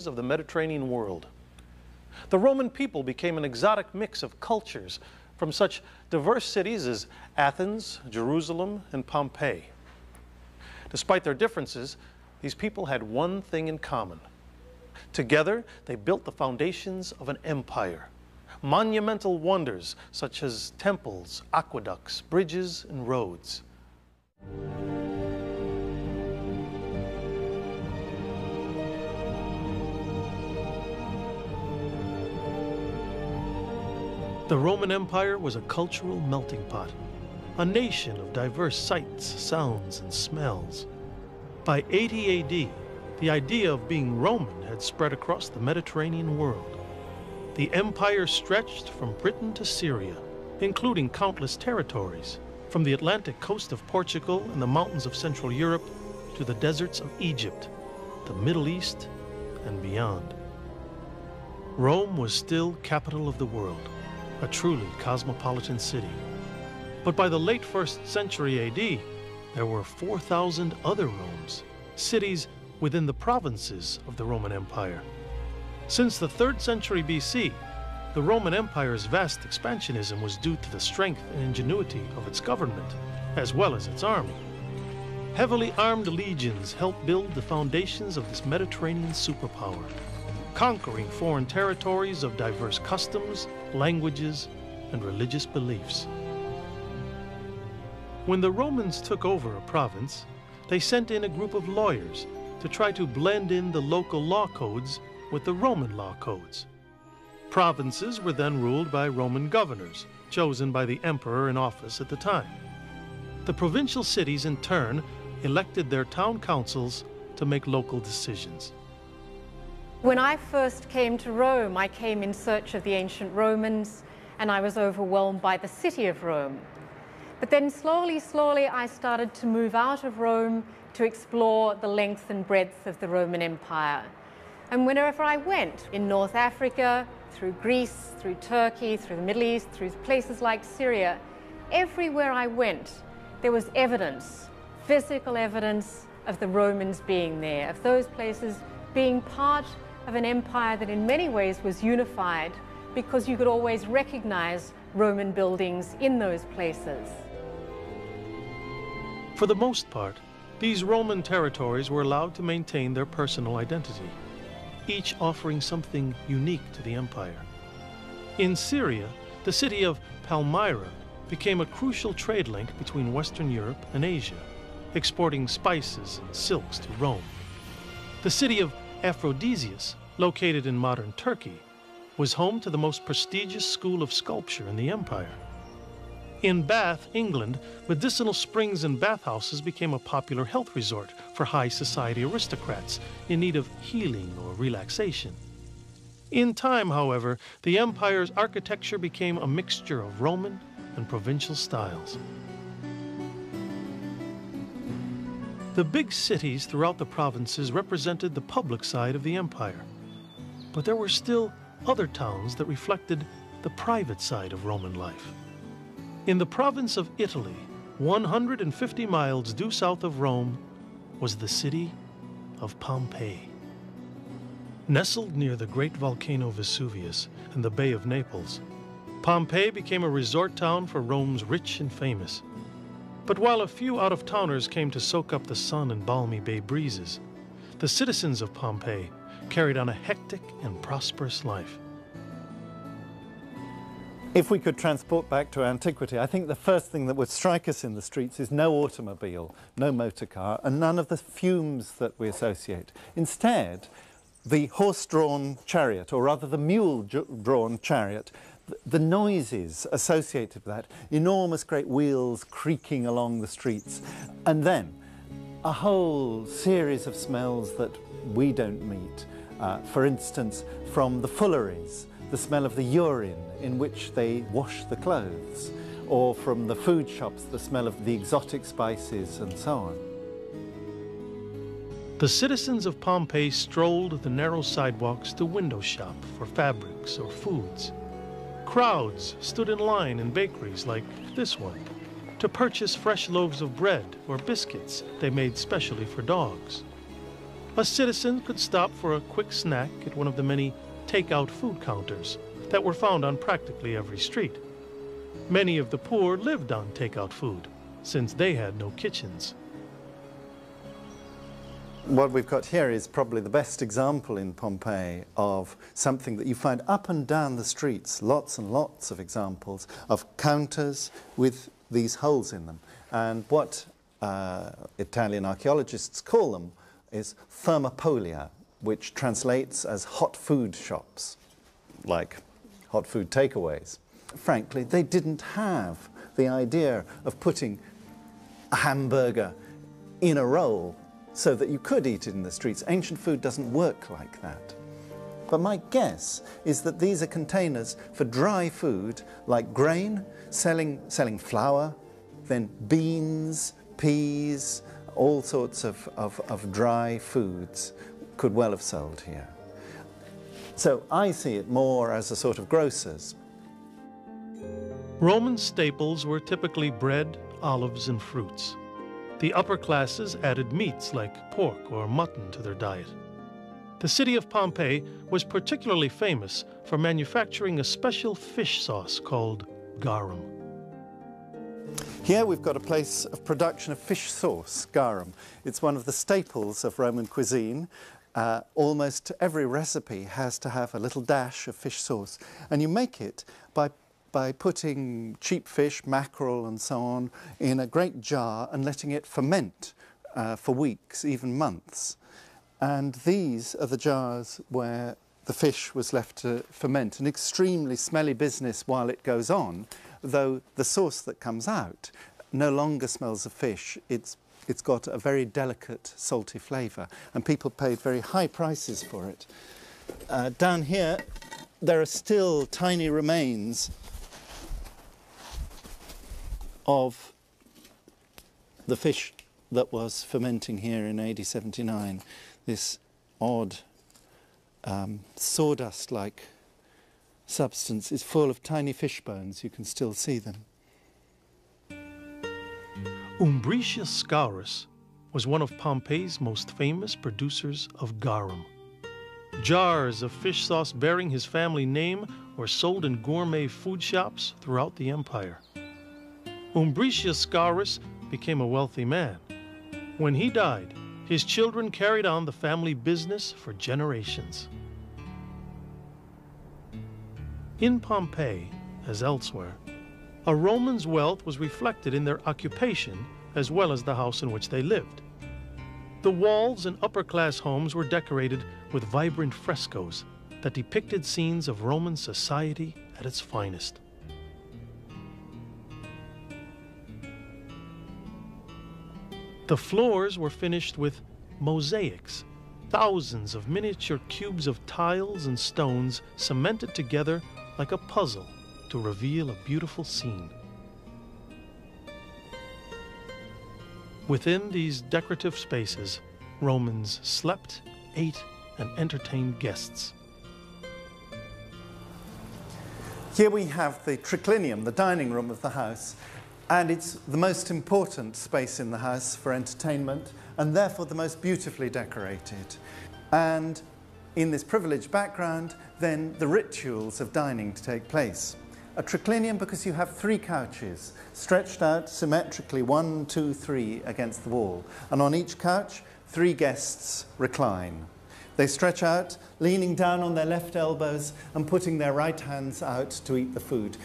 of the Mediterranean world. The Roman people became an exotic mix of cultures from such diverse cities as Athens, Jerusalem, and Pompeii. Despite their differences, these people had one thing in common. Together, they built the foundations of an empire. Monumental wonders such as temples, aqueducts, bridges, and roads. The Roman Empire was a cultural melting pot, a nation of diverse sights, sounds, and smells. By 80 AD, the idea of being Roman had spread across the Mediterranean world. The empire stretched from Britain to Syria, including countless territories, from the Atlantic coast of Portugal and the mountains of Central Europe to the deserts of Egypt, the Middle East, and beyond. Rome was still capital of the world, a truly cosmopolitan city. But by the late 1st century AD, there were 4,000 other Romes, cities within the provinces of the Roman Empire. Since the 3rd century BC, the Roman Empire's vast expansionism was due to the strength and ingenuity of its government, as well as its army. Heavily armed legions helped build the foundations of this Mediterranean superpower, conquering foreign territories of diverse customs, languages, and religious beliefs. When the Romans took over a province, they sent in a group of lawyers to try to blend in the local law codes with the Roman law codes. Provinces were then ruled by Roman governors, chosen by the emperor in office at the time. The provincial cities, in turn, elected their town councils to make local decisions. When I first came to Rome, I came in search of the ancient Romans, and I was overwhelmed by the city of Rome. But then slowly, I started to move out of Rome to explore the length and breadth of the Roman Empire. And wherever I went, in North Africa, through Greece, through Turkey, through the Middle East, through places like Syria, everywhere I went, there was evidence, physical evidence of the Romans being there, of those places being part of an empire that in many ways was unified, because you could always recognize Roman buildings in those places. For the most part, these Roman territories were allowed to maintain their personal identity, each offering something unique to the empire. In Syria, the city of Palmyra became a crucial trade link between Western Europe and Asia, exporting spices and silks to Rome. The city of Aphrodisias, located in modern Turkey, was home to the most prestigious school of sculpture in the empire. In Bath, England, medicinal springs and bathhouses became a popular health resort for high society aristocrats in need of healing or relaxation. In time, however, the empire's architecture became a mixture of Roman and provincial styles. The big cities throughout the provinces represented the public side of the empire, but there were still other towns that reflected the private side of Roman life. In the province of Italy, 150 miles due south of Rome, was the city of Pompeii. Nestled near the great volcano Vesuvius and the Bay of Naples, Pompeii became a resort town for Rome's rich and famous. But while a few out-of-towners came to soak up the sun and balmy bay breezes, the citizens of Pompeii carried on a hectic and prosperous life. If we could transport back to antiquity, I think the first thing that would strike us in the streets is no automobile, no motor car, and none of the fumes that we associate. Instead, the horse-drawn chariot, or rather the mule-drawn chariot, the noises associated with that, enormous great wheels creaking along the streets, and then a whole series of smells that we don't meet. For instance, from the fulleries, the smell of the urine in which they wash the clothes, or from the food shops, the smell of the exotic spices and so on. The citizens of Pompeii strolled the narrow sidewalks to window shop for fabrics or foods. Crowds stood in line in bakeries like this one to purchase fresh loaves of bread or biscuits they made specially for dogs. A citizen could stop for a quick snack at one of the many take-out food counters that were found on practically every street. Many of the poor lived on take-out food, since they had no kitchens. What we've got here is probably the best example in Pompeii of something that you find up and down the streets, lots and lots of examples of counters with these holes in them. And what Italian archaeologists call them is thermopolia, which translates as hot food shops, like hot food takeaways. Frankly, they didn't have the idea of putting a hamburger in a roll so that you could eat it in the streets. Ancient food doesn't work like that. But my guess is that these are containers for dry food, like grain, selling flour, then beans, peas, all sorts of dry foods could well have sold here. So I see it more as a sort of grocer's. Roman staples were typically bread, olives, and fruits. The upper classes added meats like pork or mutton to their diet. The city of Pompeii was particularly famous for manufacturing a special fish sauce called garum. Here we've got a place of production of fish sauce, garum. It's one of the staples of Roman cuisine. Almost every recipe has to have a little dash of fish sauce, and you make it by putting cheap fish, mackerel and so on, in a great jar and letting it ferment for weeks, even months. And these are the jars where the fish was left to ferment, an extremely smelly business while it goes on, though the sauce that comes out no longer smells of fish. It's got a very delicate salty flavour, and people paid very high prices for it. Down here there are still tiny remains of the fish that was fermenting here in AD 79. This odd sawdust-like substance is full of tiny fish bones. You can still see them. Umbricius Scaurus was one of Pompeii's most famous producers of garum. Jars of fish sauce bearing his family name were sold in gourmet food shops throughout the empire. Umbricius Scaurus became a wealthy man. When he died, his children carried on the family business for generations. In Pompeii, as elsewhere, a Roman's wealth was reflected in their occupation as well as the house in which they lived. The walls in upper-class homes were decorated with vibrant frescoes that depicted scenes of Roman society at its finest. The floors were finished with mosaics, thousands of miniature cubes of tiles and stones cemented together like a puzzle to reveal a beautiful scene. Within these decorative spaces, Romans slept, ate, and entertained guests. Here we have the triclinium, the dining room of the house, and it's the most important space in the house for entertainment, and therefore the most beautifully decorated. And in this privileged background, then the rituals of dining to take place. A triclinium because you have 3 couches stretched out symmetrically, 1, 2, 3 against the wall. And on each couch, 3 guests recline. They stretch out, leaning down on their left elbows and putting their right hands out to eat the food.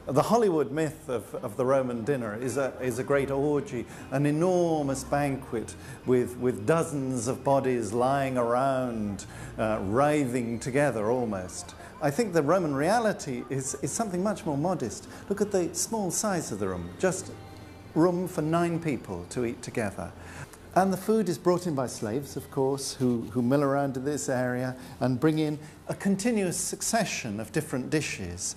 The Hollywood myth of the Roman dinner is a great orgy, an enormous banquet with dozens of bodies lying around, writhing together almost. I think the Roman reality is something much more modest. Look at the small size of the room, just room for 9 people to eat together. And the food is brought in by slaves, of course, who mill around in this area and bring in a continuous succession of different dishes,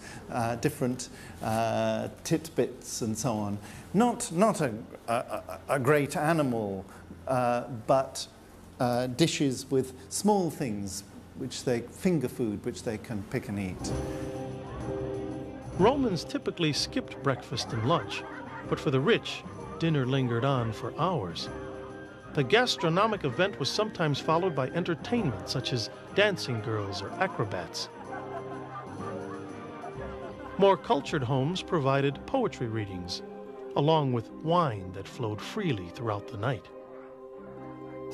different titbits and so on. Not a great animal, but dishes with small things, finger food, which they can pick and eat. Romans typically skipped breakfast and lunch, but for the rich, dinner lingered on for hours. The gastronomic event was sometimes followed by entertainment such as dancing girls or acrobats. More cultured homes provided poetry readings, along with wine that flowed freely throughout the night.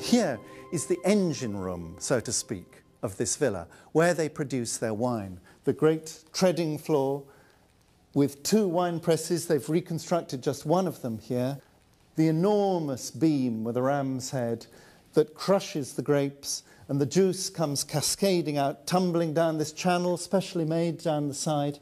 Here is the engine room, so to speak, of this villa, where they produce their wine. The great treading floor with 2 wine presses. They've reconstructed just one of them here. The enormous beam with a ram's head that crushes the grapes, and the juice comes cascading out, tumbling down this channel specially made down the side,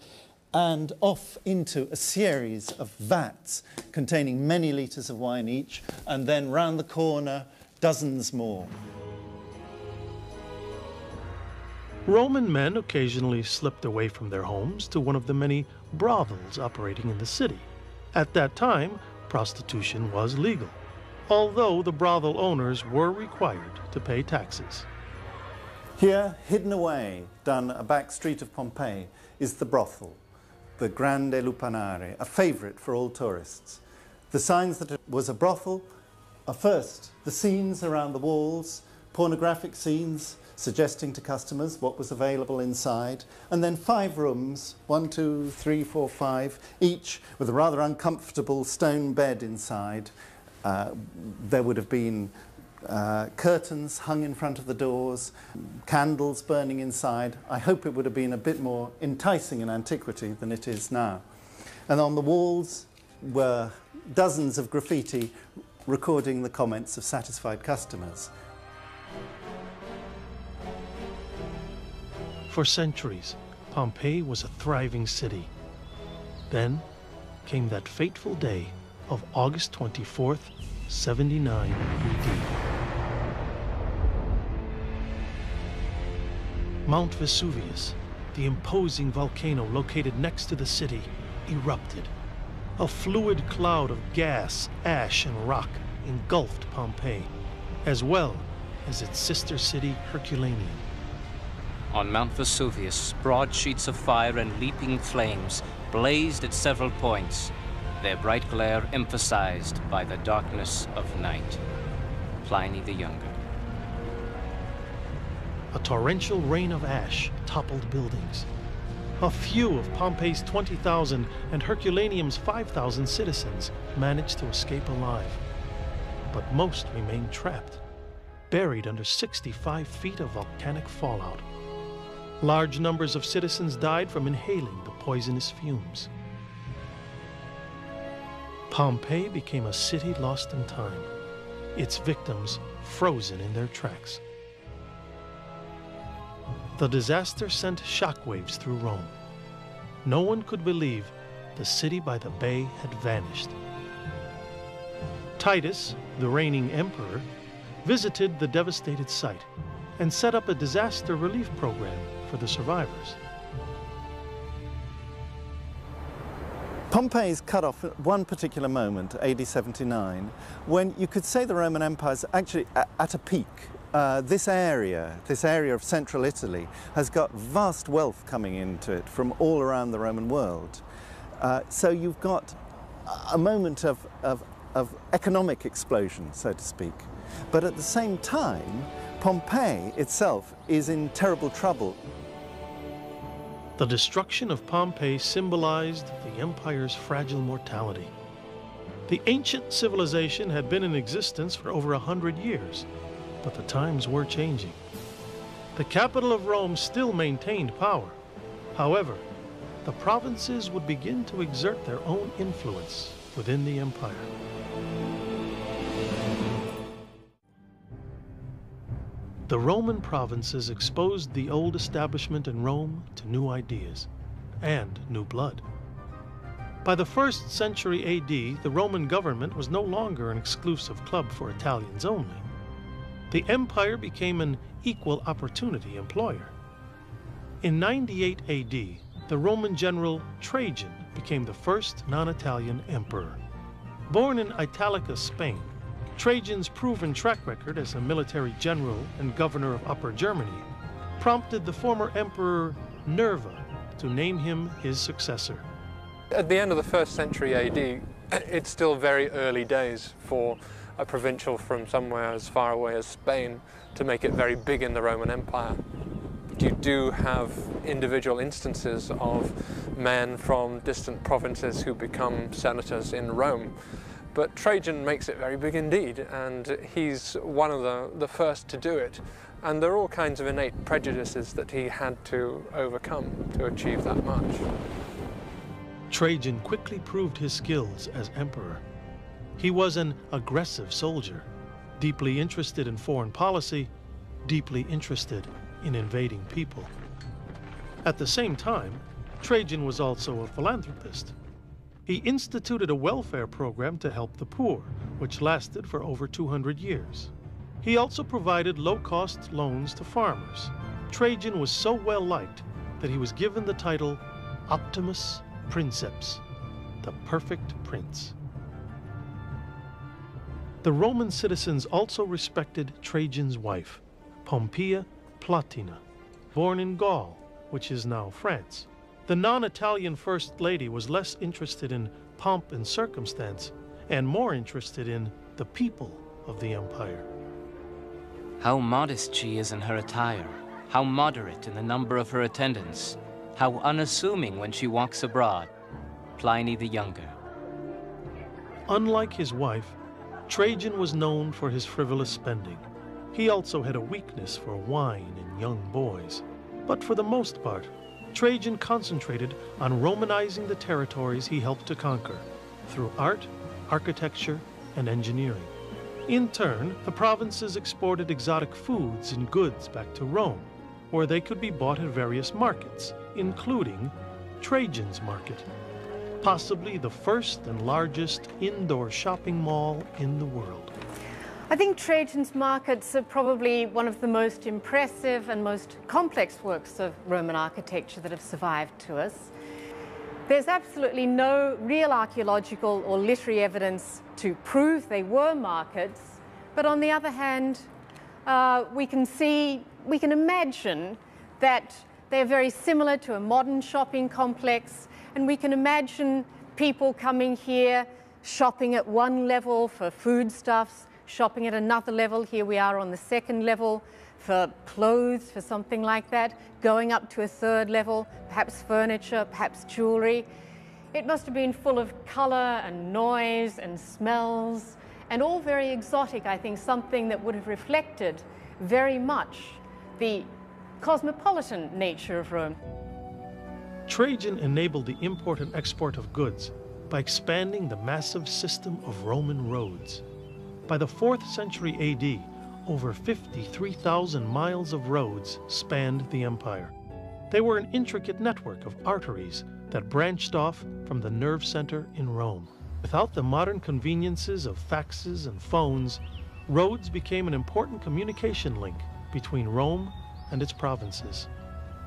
and off into a series of vats containing many litres of wine each, and then round the corner, dozens more. Roman men occasionally slipped away from their homes to one of the many brothels operating in the city. At that time, prostitution was legal, although the brothel owners were required to pay taxes. Here, hidden away down a back street of Pompeii, is the brothel, the Grande Lupanare, a favourite for all tourists. The signs that it was a brothel are first the scenes around the walls, pornographic scenes suggesting to customers what was available inside, and then 5 rooms, 1, 2, 3, 4, 5, each with a rather uncomfortable stone bed inside. There would have been curtains hung in front of the doors, candles burning inside. I hope it would have been a bit more enticing in antiquity than it is now. And on the walls were dozens of graffiti recording the comments of satisfied customers. For centuries, Pompeii was a thriving city. Then came that fateful day of August 24th, 79 AD. Mount Vesuvius, the imposing volcano located next to the city, erupted. A fluid cloud of gas, ash, and rock engulfed Pompeii, as well as its sister city, Herculaneum. On Mount Vesuvius, broad sheets of fire and leaping flames blazed at several points, their bright glare emphasized by the darkness of night. Pliny the Younger. A torrential rain of ash toppled buildings. A few of Pompeii's 20,000 and Herculaneum's 5,000 citizens managed to escape alive, but most remained trapped, buried under 65 feet of volcanic fallout. Large numbers of citizens died from inhaling the poisonous fumes. Pompeii became a city lost in time, its victims frozen in their tracks. The disaster sent shockwaves through Rome. No one could believe the city by the bay had vanished. Titus, the reigning emperor, visited the devastated site and set up a disaster relief program for the survivors. Pompeii is cut off at one particular moment, AD 79, when you could say the Roman Empire is actually at a peak. This area of central Italy has got vast wealth coming into it from all around the Roman world. So you've got a moment of economic explosion, so to speak. But at the same time, Pompeii itself is in terrible trouble. The destruction of Pompeii symbolized the empire's fragile mortality. The ancient civilization had been in existence for over 100 years, but the times were changing. The capital of Rome still maintained power. However, the provinces would begin to exert their own influence within the empire. The Roman provinces exposed the old establishment in Rome to new ideas and new blood. By the 1st century AD, the Roman government was no longer an exclusive club for Italians only. The empire became an equal opportunity employer. In 98 AD, the Roman general Trajan became the first non-Italian emperor. Born in Italica, Spain, Trajan's proven track record as a military general and governor of Upper Germany prompted the former emperor Nerva to name him his successor. At the end of the 1st century AD, it's still very early days for a provincial from somewhere as far away as Spain to make it very big in the Roman Empire. You do have individual instances of men from distant provinces who become senators in Rome. But Trajan makes it very big indeed, and he's one of the first to do it. And there are all kinds of innate prejudices that he had to overcome to achieve that much. Trajan quickly proved his skills as emperor. He was an aggressive soldier, deeply interested in foreign policy, deeply interested in invading people. At the same time, Trajan was also a philanthropist. He instituted a welfare program to help the poor, which lasted for over 200 years. He also provided low-cost loans to farmers. Trajan was so well-liked that he was given the title Optimus Princeps, the perfect prince. The Roman citizens also respected Trajan's wife, Pompeia Plotina, born in Gaul, which is now France. The non-Italian First Lady was less interested in pomp and circumstance and more interested in the people of the empire. How modest she is in her attire, how moderate in the number of her attendants, how unassuming when she walks abroad. Pliny the Younger. Unlike his wife, Trajan was known for his frivolous spending. He also had a weakness for wine and young boys. But for the most part, Trajan concentrated on Romanizing the territories he helped to conquer through art, architecture, and engineering. In turn, the provinces exported exotic foods and goods back to Rome, where they could be bought at various markets, including Trajan's Market, possibly the first and largest indoor shopping mall in the world. I think Trajan's markets are probably one of the most impressive and most complex works of Roman architecture that have survived to us. There's absolutely no real archaeological or literary evidence to prove they were markets, but on the other hand, we can imagine that they're very similar to a modern shopping complex, and we can imagine people coming here, shopping at one level for foodstuffs, shopping at another level, here we are on the second level, for clothes, for something like that, going up to a third level, perhaps furniture, perhaps jewelry. It must have been full of color and noise and smells, and all very exotic, I think, something that would have reflected very much the cosmopolitan nature of Rome. Trajan enabled the import and export of goods by expanding the massive system of Roman roads. By the 4th century AD, over 53,000 miles of roads spanned the empire. They were an intricate network of arteries that branched off from the nerve center in Rome. Without the modern conveniences of faxes and phones, roads became an important communication link between Rome and its provinces.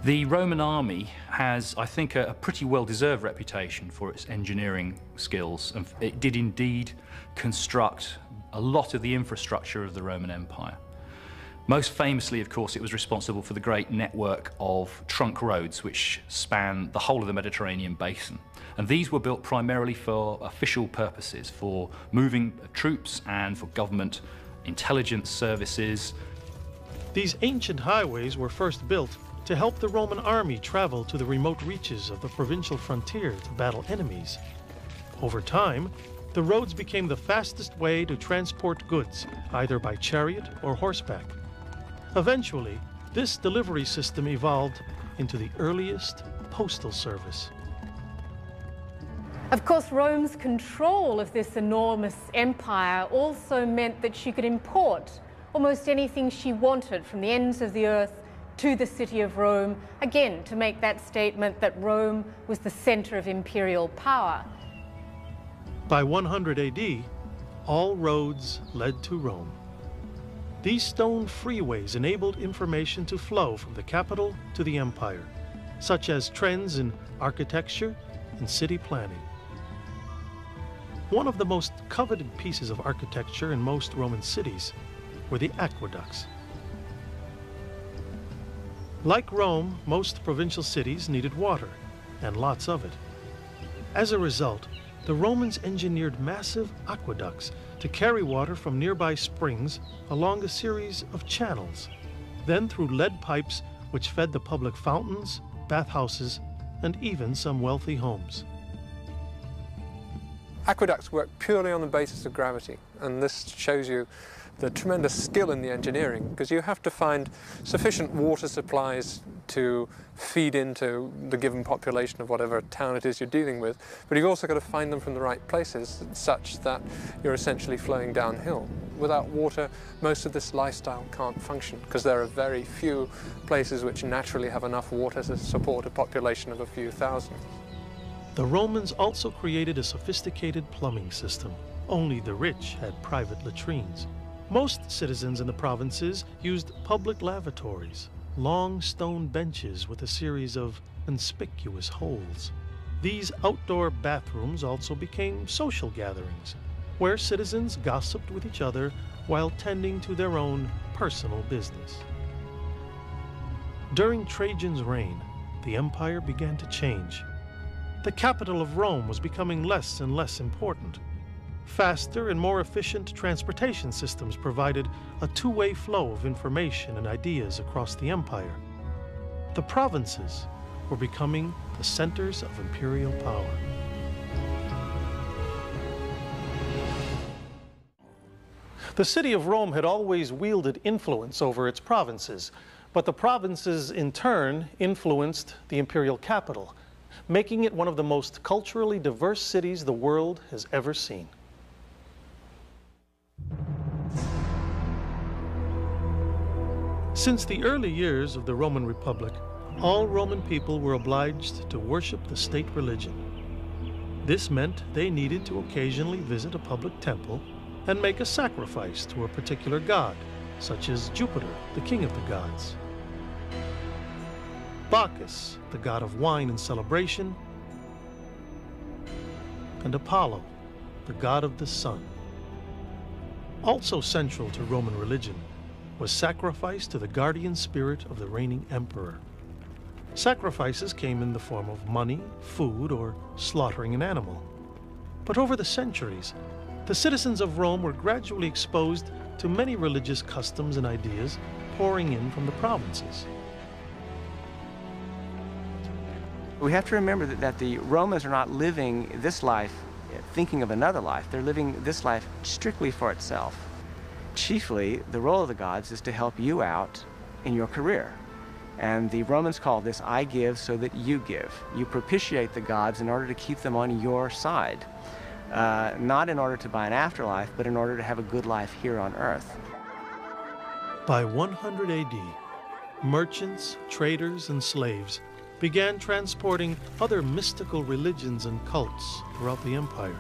The Roman army has, I think, a pretty well-deserved reputation for its engineering skills, and it did indeed construct a lot of the infrastructure of the Roman Empire. Most famously, of course, it was responsible for the great network of trunk roads which span the whole of the Mediterranean basin. And these were built primarily for official purposes, for moving troops and for government intelligence services. These ancient highways were first built to help the Roman army travel to the remote reaches of the provincial frontier to battle enemies. Over time, the roads became the fastest way to transport goods, either by chariot or horseback. Eventually, this delivery system evolved into the earliest postal service. Of course, Rome's control of this enormous empire also meant that she could import almost anything she wanted from the ends of the earth to the city of Rome, again, to make that statement that Rome was the center of imperial power. By 100 AD, all roads led to Rome. These stone freeways enabled information to flow from the capital to the empire, such as trends in architecture and city planning. One of the most coveted pieces of architecture in most Roman cities were the aqueducts. Like Rome, most provincial cities needed water, and lots of it. As a result, the Romans engineered massive aqueducts to carry water from nearby springs along a series of channels, then through lead pipes which fed the public fountains, bathhouses, and even some wealthy homes. Aqueducts work purely on the basis of gravity, and this shows you the tremendous skill in the engineering, because you have to find sufficient water supplies to feed into the given population of whatever town it is you're dealing with, but you've also got to find them from the right places such that you're essentially flowing downhill. Without water, most of this lifestyle can't function, because there are very few places which naturally have enough water to support a population of a few thousand. The Romans also created a sophisticated plumbing system. Only the rich had private latrines. Most citizens in the provinces used public lavatories, long stone benches with a series of conspicuous holes. These outdoor bathrooms also became social gatherings, where citizens gossiped with each other while tending to their own personal business. During Trajan's reign, the empire began to change. The capital of Rome was becoming less and less important. Faster and more efficient transportation systems provided a two-way flow of information and ideas across the empire. The provinces were becoming the centers of imperial power. The city of Rome had always wielded influence over its provinces, but the provinces in turn influenced the imperial capital, making it one of the most culturally diverse cities the world has ever seen. Since the early years of the Roman Republic, all Roman people were obliged to worship the state religion. This meant they needed to occasionally visit a public temple and make a sacrifice to a particular god, such as Jupiter, the king of the gods, Bacchus, the god of wine and celebration, and Apollo, the god of the sun. Also central to Roman religion was sacrifice to the guardian spirit of the reigning emperor. Sacrifices came in the form of money, food, or slaughtering an animal. But over the centuries, the citizens of Rome were gradually exposed to many religious customs and ideas pouring in from the provinces. We have to remember that the Romans are not living this life thinking of another life. They're living this life strictly for itself. Chiefly, the role of the gods is to help you out in your career. And the Romans call this I give so that you give. You propitiate the gods in order to keep them on your side. Not in order to buy an afterlife, but in order to have a good life here on earth. By 100 AD, merchants, traders, and slaves began transporting other mystical religions and cults throughout the empire.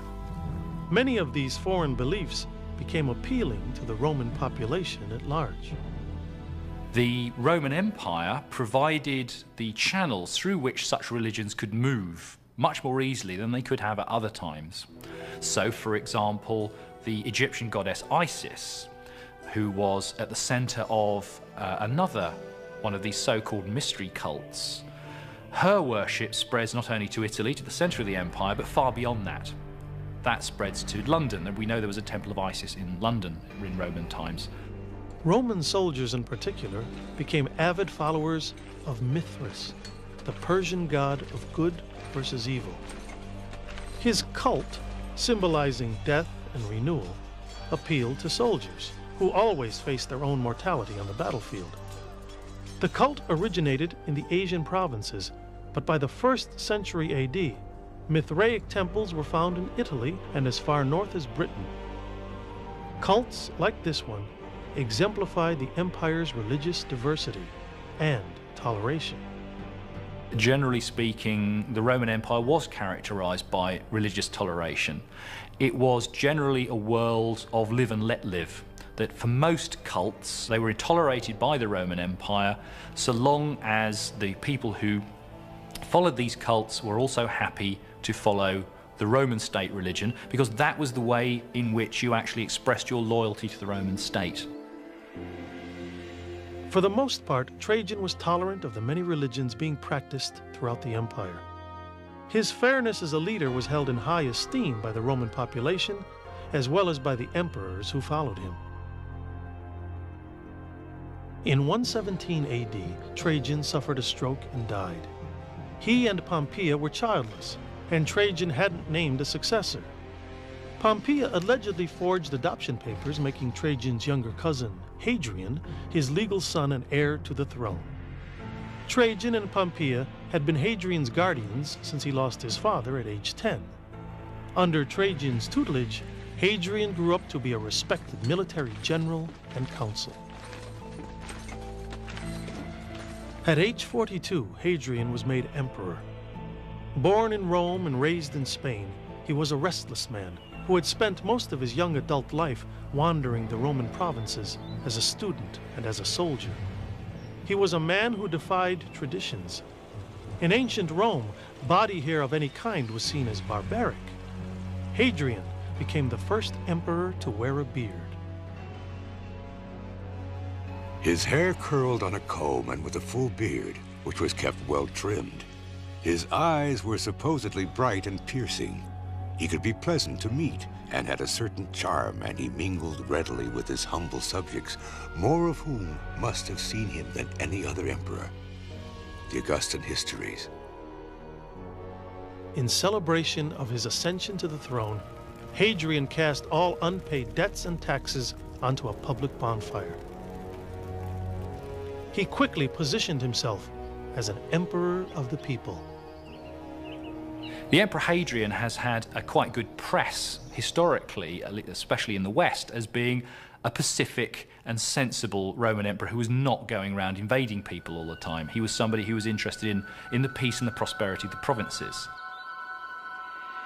Many of these foreign beliefs became appealing to the Roman population at large. The Roman Empire provided the channels through which such religions could move much more easily than they could have at other times. So, for example, the Egyptian goddess Isis, who was at the center of another one of these so-called mystery cults, her worship spreads not only to Italy, to the center of the empire, but far beyond that. That spreads to London, and we know there was a temple of Isis in London in Roman times. Roman soldiers in particular became avid followers of Mithras, the Persian god of good versus evil. His cult, symbolizing death and renewal, appealed to soldiers, who always faced their own mortality on the battlefield. The cult originated in the Asian provinces, but by the 1st century AD, Mithraic temples were found in Italy and as far north as Britain. Cults like this one exemplify the empire's religious diversity and toleration. Generally speaking, the Roman Empire was characterized by religious toleration. It was generally a world of live and let live, that for most cults, they were tolerated by the Roman Empire so long as the people who followed these cults were also happy to follow the Roman state religion, because that was the way in which you actually expressed your loyalty to the Roman state. For the most part, Trajan was tolerant of the many religions being practiced throughout the empire. His fairness as a leader was held in high esteem by the Roman population, as well as by the emperors who followed him. In 117 AD, Trajan suffered a stroke and died. He and Pompeia were childless, and Trajan hadn't named a successor. Pompeia allegedly forged adoption papers, making Trajan's younger cousin, Hadrian, his legal son and heir to the throne. Trajan and Pompeia had been Hadrian's guardians since he lost his father at age 10. Under Trajan's tutelage, Hadrian grew up to be a respected military general and consul. At age 42, Hadrian was made emperor. Born in Rome and raised in Spain, he was a restless man who had spent most of his young adult life wandering the Roman provinces as a student and as a soldier. He was a man who defied traditions. In ancient Rome, body hair of any kind was seen as barbaric. Hadrian became the first emperor to wear a beard. His hair curled on a comb and with a full beard, which was kept well trimmed. His eyes were supposedly bright and piercing. He could be pleasant to meet and had a certain charm, and he mingled readily with his humble subjects, more of whom must have seen him than any other emperor. The Augustan Histories. In celebration of his ascension to the throne, Hadrian cast all unpaid debts and taxes onto a public bonfire. He quickly positioned himself as an emperor of the people. The Emperor Hadrian has had a quite good press historically, especially in the West, as being a pacific and sensible Roman emperor who was not going around invading people all the time. He was somebody who was interested in the peace and the prosperity of the provinces.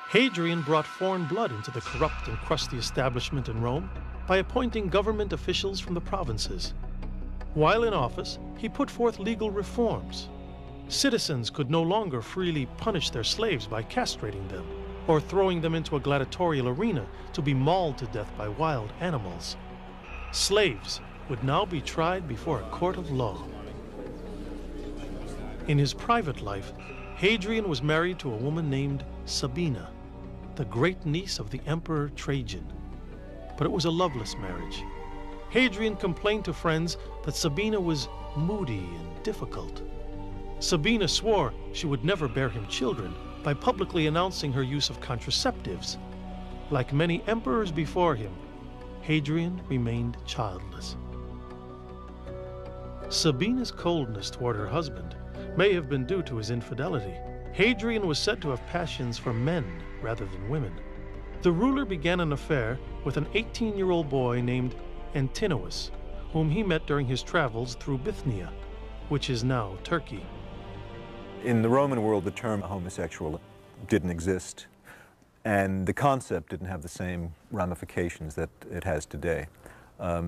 Hadrian brought foreign blood into the corrupt and crusty establishment in Rome by appointing government officials from the provinces. While in office, he put forth legal reforms. Citizens could no longer freely punish their slaves by castrating them or throwing them into a gladiatorial arena to be mauled to death by wild animals. Slaves would now be tried before a court of law. In his private life, Hadrian was married to a woman named Sabina, the great niece of the Emperor Trajan. But it was a loveless marriage. Hadrian complained to friends that Sabina was moody and difficult. Sabina swore she would never bear him children by publicly announcing her use of contraceptives. Like many emperors before him, Hadrian remained childless. Sabina's coldness toward her husband may have been due to his infidelity. Hadrian was said to have passions for men rather than women. The ruler began an affair with an 18-year-old boy named Antinous, whom he met during his travels through Bithynia, which is now Turkey. In the Roman world, the term homosexual didn't exist, and the concept didn't have the same ramifications that it has today.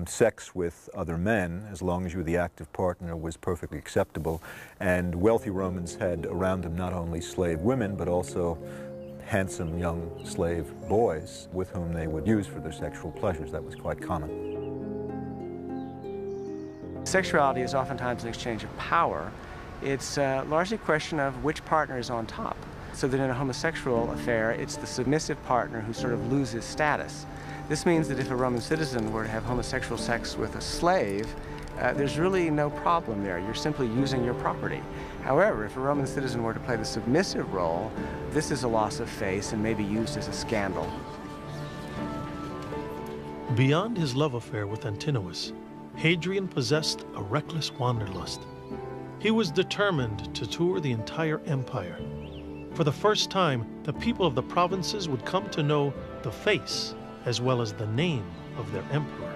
Sex with other men, as long as you were the active partner, was perfectly acceptable, and wealthy Romans had around them not only slave women, but also handsome young slave boys with whom they would use for their sexual pleasures. That was quite common. Sexuality is oftentimes an exchange of power. It's largely a question of which partner is on top. So that in a homosexual affair, it's the submissive partner who sort of loses status. This means that if a Roman citizen were to have homosexual sex with a slave, there's really no problem there. You're simply using your property. However, if a Roman citizen were to play the submissive role, this is a loss of face and may be used as a scandal. Beyond his love affair with Antinous, Hadrian possessed a reckless wanderlust. He was determined to tour the entire empire. For the first time, the people of the provinces would come to know the face as well as the name of their emperor.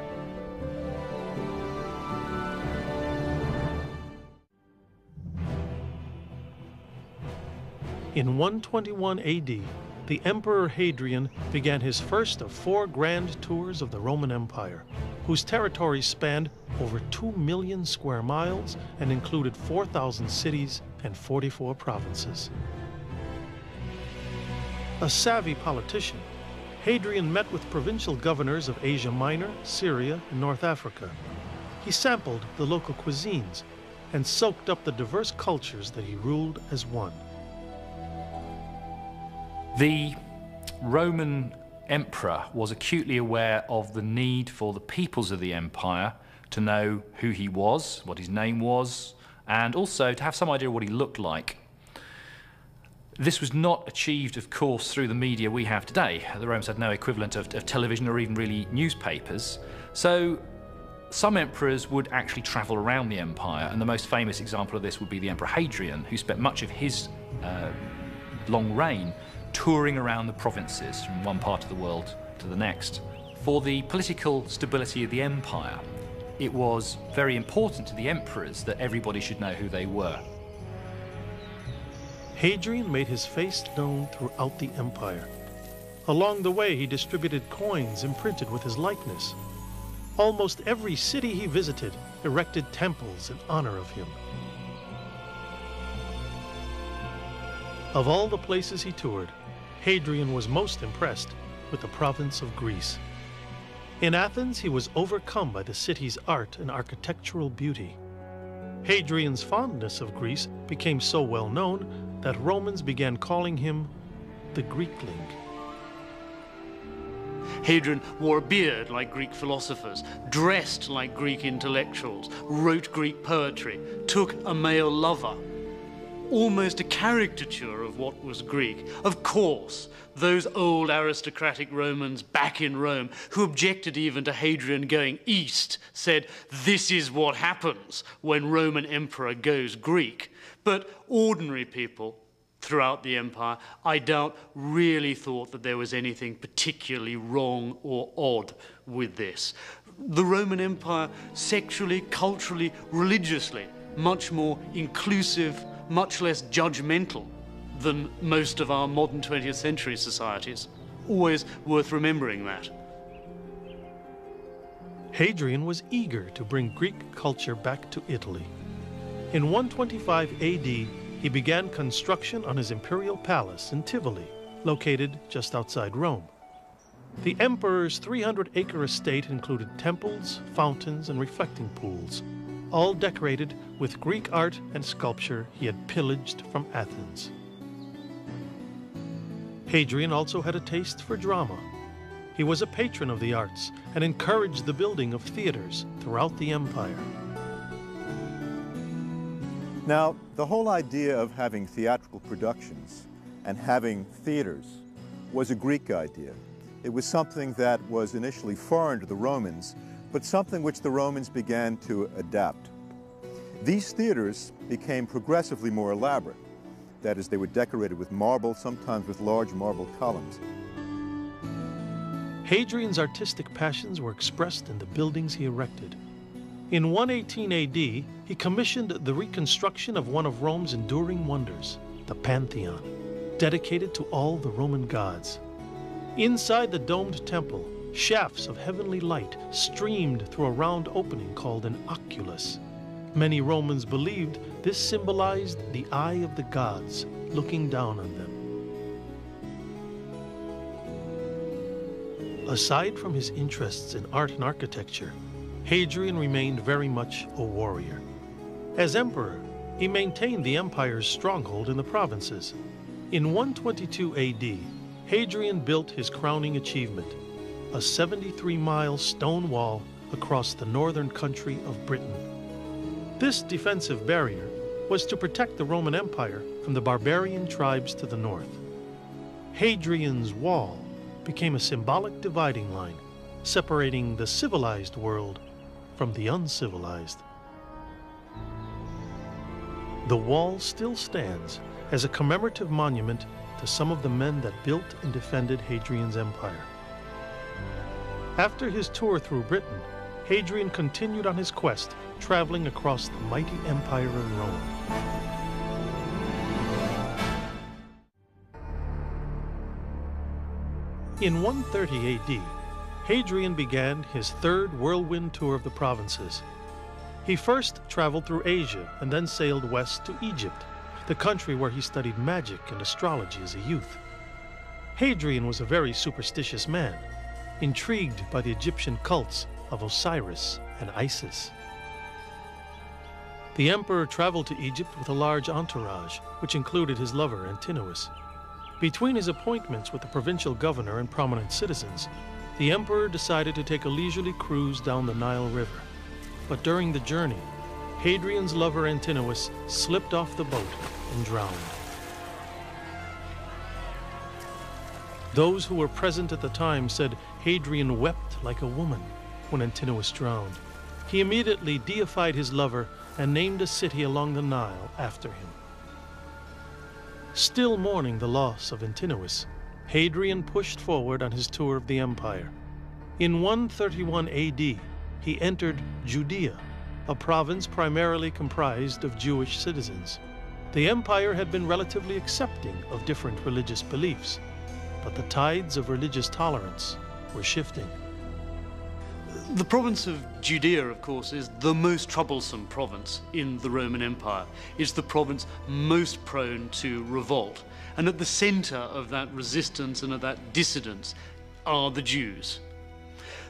In 121 AD, the Emperor Hadrian began his first of 4 grand tours of the Roman Empire, whose territory spanned over 2 million square miles and included 4,000 cities and 44 provinces. A savvy politician, Hadrian met with provincial governors of Asia Minor, Syria, and North Africa. He sampled the local cuisines and soaked up the diverse cultures that he ruled as one. The Roman emperor was acutely aware of the need for the peoples of the empire to know who he was, what his name was, and also to have some idea of what he looked like. This was not achieved, of course, through the media we have today. The Romans had no equivalent of television or even really newspapers. So some emperors would actually travel around the empire, and the most famous example of this would be the Emperor Hadrian, who spent much of his long reign touring around the provinces from one part of the world to the next. For the political stability of the empire, it was very important to the emperors that everybody should know who they were. Hadrian made his face known throughout the empire. Along the way, he distributed coins imprinted with his likeness. Almost every city he visited erected temples in honor of him. Of all the places he toured, Hadrian was most impressed with the province of Greece. In Athens, he was overcome by the city's art and architectural beauty. Hadrian's fondness of Greece became so well known that Romans began calling him the Greekling. Hadrian wore a beard like Greek philosophers, dressed like Greek intellectuals, wrote Greek poetry, took a male lover. Almost a caricature of what was Greek. Of course, those old aristocratic Romans back in Rome, who objected even to Hadrian going east, said this is what happens when Roman emperor goes Greek. But ordinary people throughout the empire, I doubt, really thought that there was anything particularly wrong or odd with this. The Roman Empire, sexually, culturally, religiously, much more inclusive, much less judgmental than most of our modern 20th century societies. Always worth remembering that. Hadrian was eager to bring Greek culture back to Italy. In 125 AD, he began construction on his imperial palace in Tivoli, located just outside Rome. The emperor's 300-acre estate included temples, fountains, and reflecting pools, all decorated with Greek art and sculpture he had pillaged from Athens. Hadrian also had a taste for drama. He was a patron of the arts and encouraged the building of theaters throughout the empire. Now, the whole idea of having theatrical productions and having theaters was a Greek idea. It was something that was initially foreign to the Romans, but something which the Romans began to adapt. These theaters became progressively more elaborate. That is, they were decorated with marble, sometimes with large marble columns. Hadrian's artistic passions were expressed in the buildings he erected. In 118 AD, he commissioned the reconstruction of one of Rome's enduring wonders, the Pantheon, dedicated to all the Roman gods. Inside the domed temple, shafts of heavenly light streamed through a round opening called an oculus. Many Romans believed this symbolized the eye of the gods looking down on them. Aside from his interests in art and architecture, Hadrian remained very much a warrior. As emperor, he maintained the empire's stronghold in the provinces. In 122 AD, Hadrian built his crowning achievement, a 73-mile stone wall across the northern country of Britain. This defensive barrier was to protect the Roman Empire from the barbarian tribes to the north. Hadrian's wall became a symbolic dividing line, separating the civilized world from the uncivilized. The wall still stands as a commemorative monument to some of the men that built and defended Hadrian's empire. After his tour through Britain, Hadrian continued on his quest, traveling across the mighty empire of Rome. In 130 AD, Hadrian began his third whirlwind tour of the provinces. He first traveled through Asia and then sailed west to Egypt, the country where he studied magic and astrology as a youth. Hadrian was a very superstitious man, intrigued by the Egyptian cults of Osiris and Isis. The emperor traveled to Egypt with a large entourage, which included his lover Antinous. Between his appointments with the provincial governor and prominent citizens, the emperor decided to take a leisurely cruise down the Nile River. But during the journey, Hadrian's lover Antinous slipped off the boat and drowned. Those who were present at the time said Hadrian wept like a woman when Antinous drowned. He immediately deified his lover and named a city along the Nile after him. Still mourning the loss of Antinous, Hadrian pushed forward on his tour of the empire. In 131 AD, he entered Judea, a province primarily comprised of Jewish citizens. The empire had been relatively accepting of different religious beliefs, but the tides of religious tolerance were shifting. The province of Judea, of course, is the most troublesome province in the Roman Empire. It's the province most prone to revolt. And at the center of that resistance and of that dissidence are the Jews.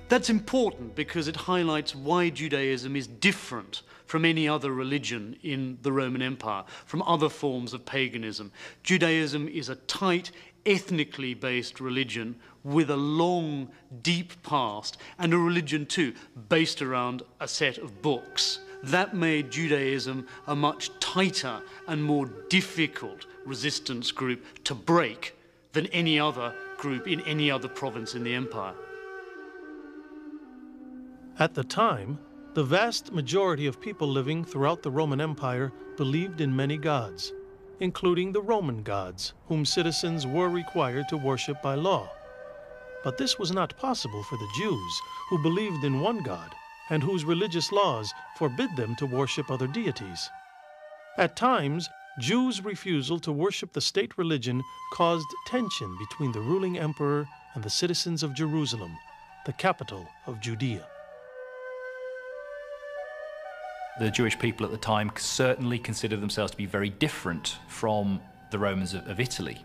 That's important because it highlights why Judaism is different from any other religion in the Roman Empire, from other forms of paganism. Judaism is a tight, ethnically based religion with a long, deep past, and a religion too, based around a set of books. That made Judaism a much tighter and more difficult resistance group to break than any other group in any other province in the empire. At the time, the vast majority of people living throughout the Roman Empire believed in many gods, including the Roman gods, whom citizens were required to worship by law. But this was not possible for the Jews, who believed in one God and whose religious laws forbid them to worship other deities. At times, Jews' refusal to worship the state religion caused tension between the ruling emperor and the citizens of Jerusalem, the capital of Judea. The Jewish people at the time certainly considered themselves to be very different from the Romans of Italy.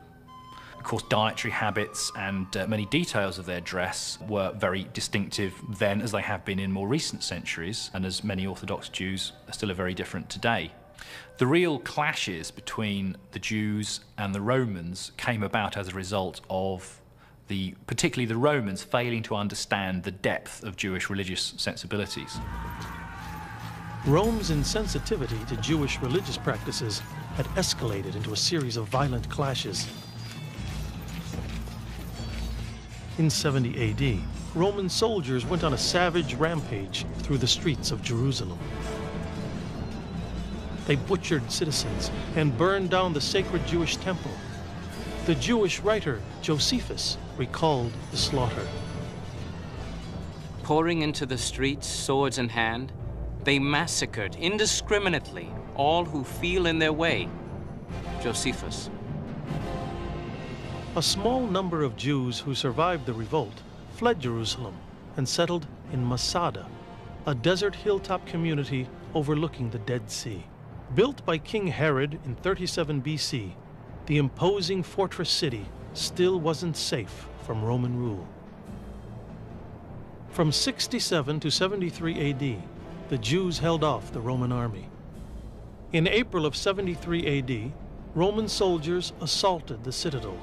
Of course, dietary habits and many details of their dress were very distinctive then, as they have been in more recent centuries, and as many Orthodox Jews still are very different today. The real clashes between the Jews and the Romans came about as a result of particularly the Romans failing to understand the depth of Jewish religious sensibilities. Rome's insensitivity to Jewish religious practices had escalated into a series of violent clashes. In 70 AD, Roman soldiers went on a savage rampage through the streets of Jerusalem. They butchered citizens and burned down the sacred Jewish temple. The Jewish writer Josephus recalled the slaughter. Pouring into the streets, swords in hand, they massacred indiscriminately all who feel in their way. Josephus. A small number of Jews who survived the revolt fled Jerusalem and settled in Masada, a desert hilltop community overlooking the Dead Sea. Built by King Herod in 37 BC, the imposing fortress city still wasn't safe from Roman rule. From 67 to 73 AD, the Jews held off the Roman army. In April of 73 AD, Roman soldiers assaulted the citadel,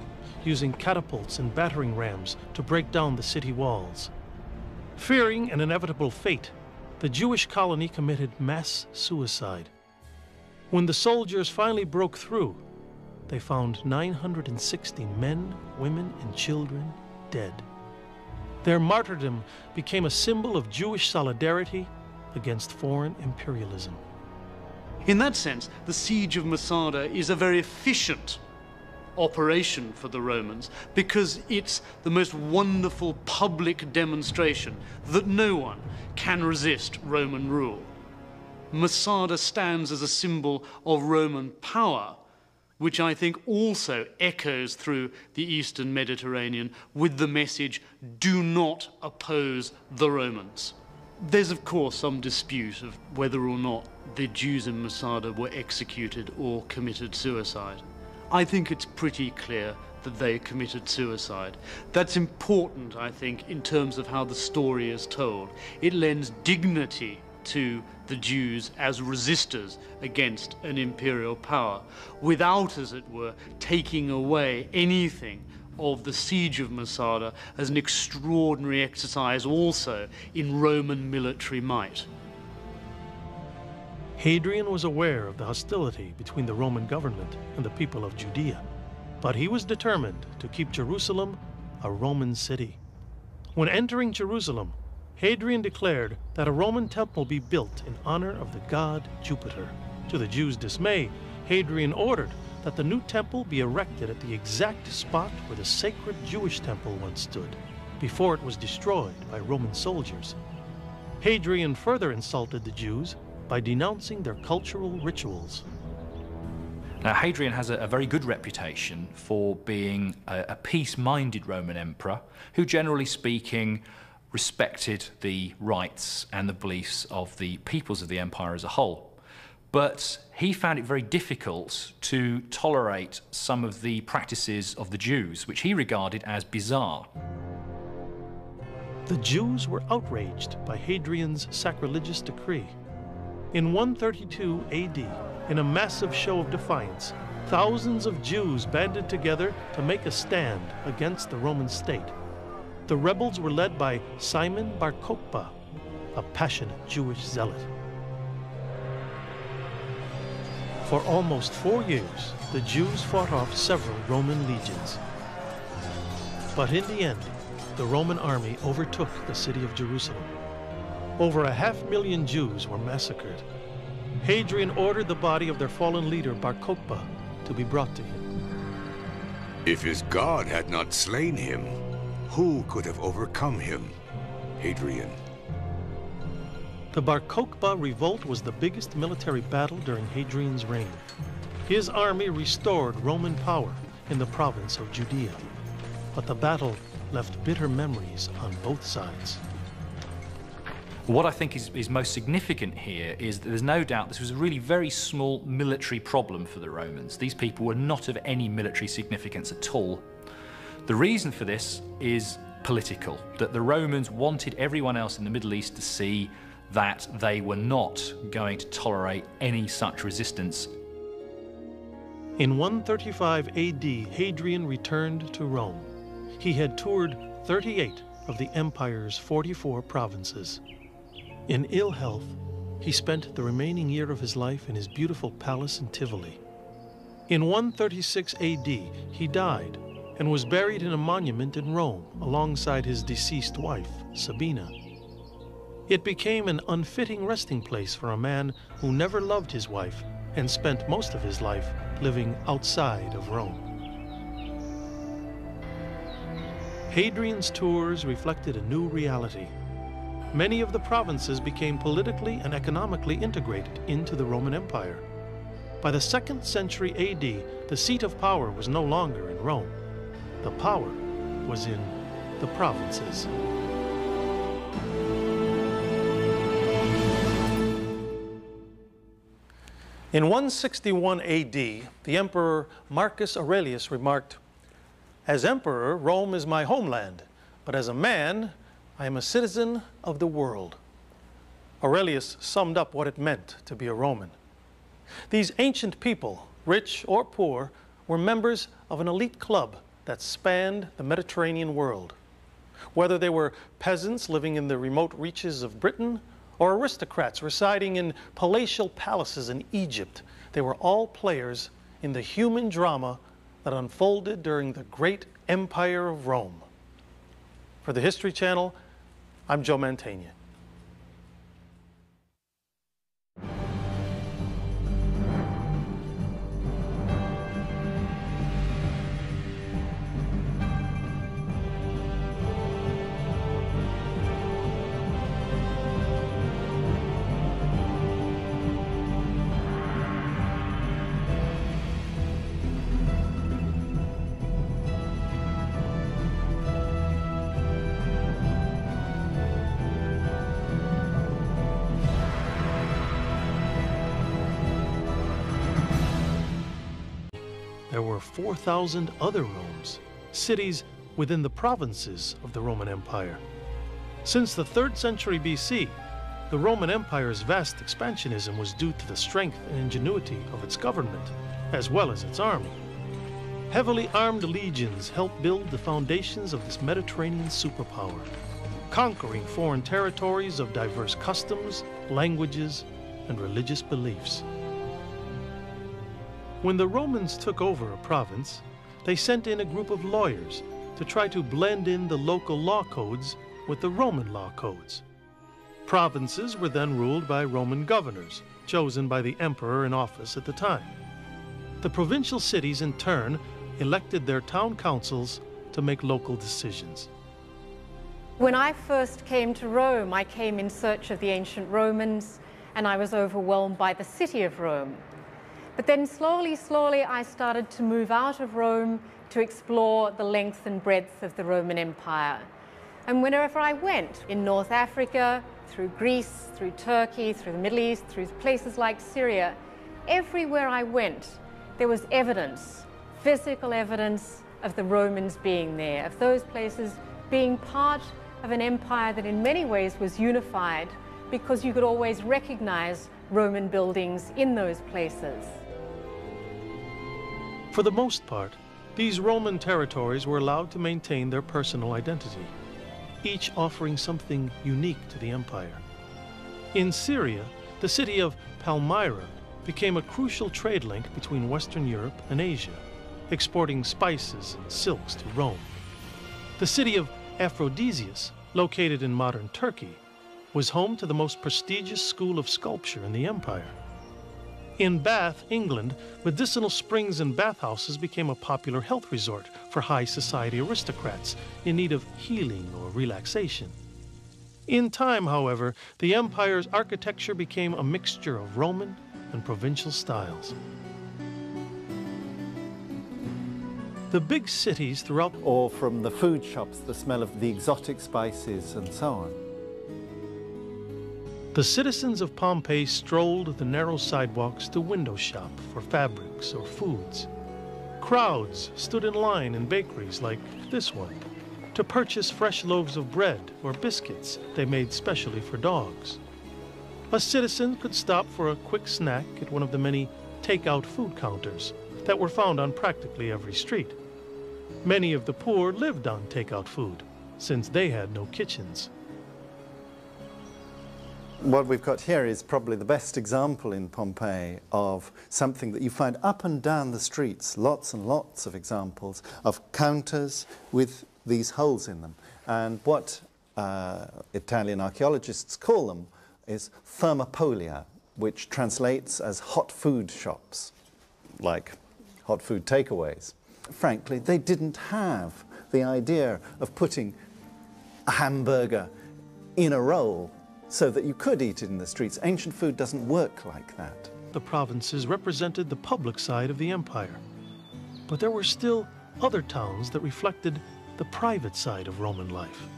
using catapults and battering rams to break down the city walls. Fearing an inevitable fate, the Jewish colony committed mass suicide. When the soldiers finally broke through, they found 960 men, women, and children dead. Their martyrdom became a symbol of Jewish solidarity against foreign imperialism. In that sense, the siege of Masada is a very efficient operation for the Romans because it's the most wonderful public demonstration that no one can resist Roman rule. Masada stands as a symbol of Roman power, which I think also echoes through the Eastern Mediterranean with the message, do not oppose the Romans. There's of course some dispute of whether or not the Jews in Masada were executed or committed suicide. I think it's pretty clear that they committed suicide. That's important, I think, in terms of how the story is told. It lends dignity to the Jews as resistors against an imperial power, without, as it were, taking away anything of the siege of Masada as an extraordinary exercise also in Roman military might. Hadrian was aware of the hostility between the Roman government and the people of Judea, but he was determined to keep Jerusalem a Roman city. When entering Jerusalem, Hadrian declared that a Roman temple be built in honor of the god Jupiter. To the Jews' dismay, Hadrian ordered that the new temple be erected at the exact spot where the sacred Jewish temple once stood, before it was destroyed by Roman soldiers. Hadrian further insulted the Jews by denouncing their cultural rituals. Now, Hadrian has a very good reputation for being a peace-minded Roman emperor who, generally speaking, respected the rights and the beliefs of the peoples of the empire as a whole. But he found it very difficult to tolerate some of the practices of the Jews, which he regarded as bizarre. The Jews were outraged by Hadrian's sacrilegious decree. In 132 AD, in a massive show of defiance, thousands of Jews banded together to make a stand against the Roman state. The rebels were led by Simon Bar Kokhba, a passionate Jewish zealot. For almost 4 years, the Jews fought off several Roman legions. But in the end, the Roman army overtook the city of Jerusalem. Over 500,000 Jews were massacred. Hadrian ordered the body of their fallen leader Bar Kokhba to be brought to him. If his god had not slain him, who could have overcome him? Hadrian. The Bar Kokhba revolt was the biggest military battle during Hadrian's reign. His army restored Roman power in the province of Judea, but the battle left bitter memories on both sides. What I think is most significant here is that there's no doubt this was a really very small military problem for the Romans. These people were not of any military significance at all. The reason for this is political, that the Romans wanted everyone else in the Middle East to see that they were not going to tolerate any such resistance. In 135 AD, Hadrian returned to Rome. He had toured 38 of the empire's 44 provinces. In ill health, he spent the remaining year of his life in his beautiful palace in Tivoli. In 136 AD, he died and was buried in a monument in Rome alongside his deceased wife, Sabina. It became an unfitting resting place for a man who never loved his wife and spent most of his life living outside of Rome. Hadrian's tours reflected a new reality. Many of the provinces became politically and economically integrated into the Roman Empire. By the 2nd century AD, the seat of power was no longer in Rome. The power was in the provinces. In 161 AD, the Emperor Marcus Aurelius remarked, "As emperor, Rome is my homeland, but as a man, I am a citizen of the world." Aurelius summed up what it meant to be a Roman. These ancient people, rich or poor, were members of an elite club that spanned the Mediterranean world. Whether they were peasants living in the remote reaches of Britain or aristocrats residing in palatial palaces in Egypt, they were all players in the human drama that unfolded during the great empire of Rome. For the History Channel, I'm Joe Mantegna. There were 4,000 other Romes, cities within the provinces of the Roman Empire. Since the 3rd century BC, the Roman Empire's vast expansionism was due to the strength and ingenuity of its government, as well as its army. Heavily armed legions helped build the foundations of this Mediterranean superpower, conquering foreign territories of diverse customs, languages, and religious beliefs. When the Romans took over a province, they sent in a group of lawyers to try to blend in the local law codes with the Roman law codes. Provinces were then ruled by Roman governors, chosen by the emperor in office at the time. The provincial cities, in turn, elected their town councils to make local decisions. When I first came to Rome, I came in search of the ancient Romans, and I was overwhelmed by the city of Rome. But then slowly, I started to move out of Rome to explore the length and breadth of the Roman Empire. And wherever I went, in North Africa, through Greece, through Turkey, through the Middle East, through places like Syria, everywhere I went, there was evidence, physical evidence of the Romans being there, of those places being part of an empire that in many ways was unified, because you could always recognize Roman buildings in those places. For the most part, these Roman territories were allowed to maintain their personal identity, each offering something unique to the empire. In Syria, the city of Palmyra became a crucial trade link between Western Europe and Asia, exporting spices and silks to Rome. The city of Aphrodisias, located in modern Turkey, was home to the most prestigious school of sculpture in the empire. In Bath, England, medicinal springs and bathhouses became a popular health resort for high society aristocrats in need of healing or relaxation. In time, however, the empire's architecture became a mixture of Roman and provincial styles. The big cities throughout, or from the food shops, the smell of the exotic spices and so on. The citizens of Pompeii strolled the narrow sidewalks to window shop for fabrics or foods. Crowds stood in line in bakeries like this one to purchase fresh loaves of bread or biscuits they made specially for dogs. A citizen could stop for a quick snack at one of the many take-out food counters that were found on practically every street. Many of the poor lived on take-out food, since they had no kitchens. What we've got here is probably the best example in Pompeii of something that you find up and down the streets, lots and lots of examples of counters with these holes in them. And what Italian archaeologists call them is thermopolia, which translates as hot food shops, like hot food takeaways. Frankly, they didn't have the idea of putting a hamburger in a roll so that you could eat it in the streets. Ancient food doesn't work like that. The provinces represented the public side of the empire, but there were still other towns that reflected the private side of Roman life.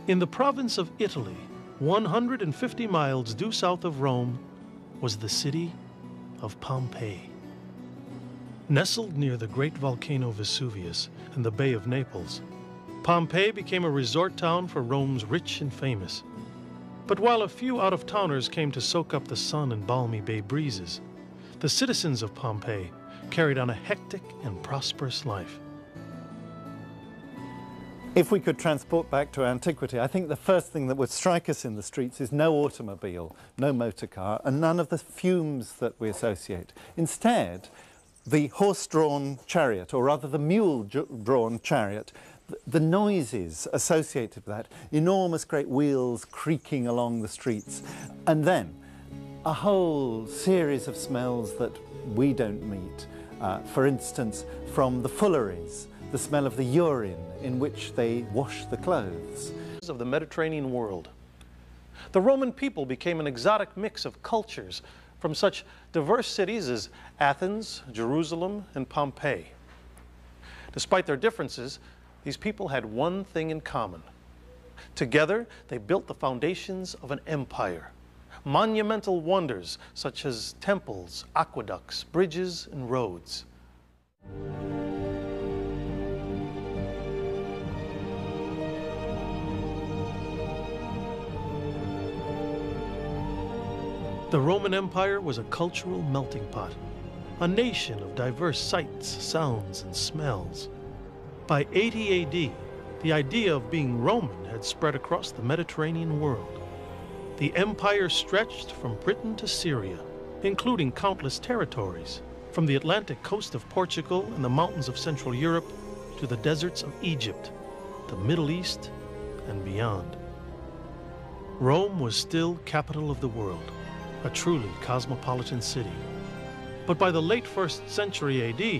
In the province of Italy, 150 miles due south of Rome, was the city of Pompeii. Nestled near the great volcano Vesuvius and the Bay of Naples, Pompeii became a resort town for Rome's rich and famous. But while a few out-of-towners came to soak up the sun and balmy bay breezes, the citizens of Pompeii carried on a hectic and prosperous life. If we could transport back to antiquity, I think the first thing that would strike us in the streets is no automobile, no motor car, and none of the fumes that we associate. Instead, the horse-drawn chariot, or rather the mule-drawn chariot, the noises associated with that, enormous great wheels creaking along the streets, and then a whole series of smells that we don't meet. For instance, from the fulleries, the smell of the urine in which they wash the clothes. Of the Mediterranean world. The Roman people became an exotic mix of cultures from such diverse cities as Athens, Jerusalem, and Pompeii. Despite their differences, these people had one thing in common. Together, they built the foundations of an empire. Monumental wonders such as temples, aqueducts, bridges, and roads. The Roman Empire was a cultural melting pot, a nation of diverse sights, sounds, and smells. By 80 AD, the idea of being Roman had spread across the Mediterranean world. The empire stretched from Britain to Syria, including countless territories, from the Atlantic coast of Portugal and the mountains of Central Europe to the deserts of Egypt, the Middle East, and beyond. Rome was still capital of the world, a truly cosmopolitan city. But by the late 1st century AD,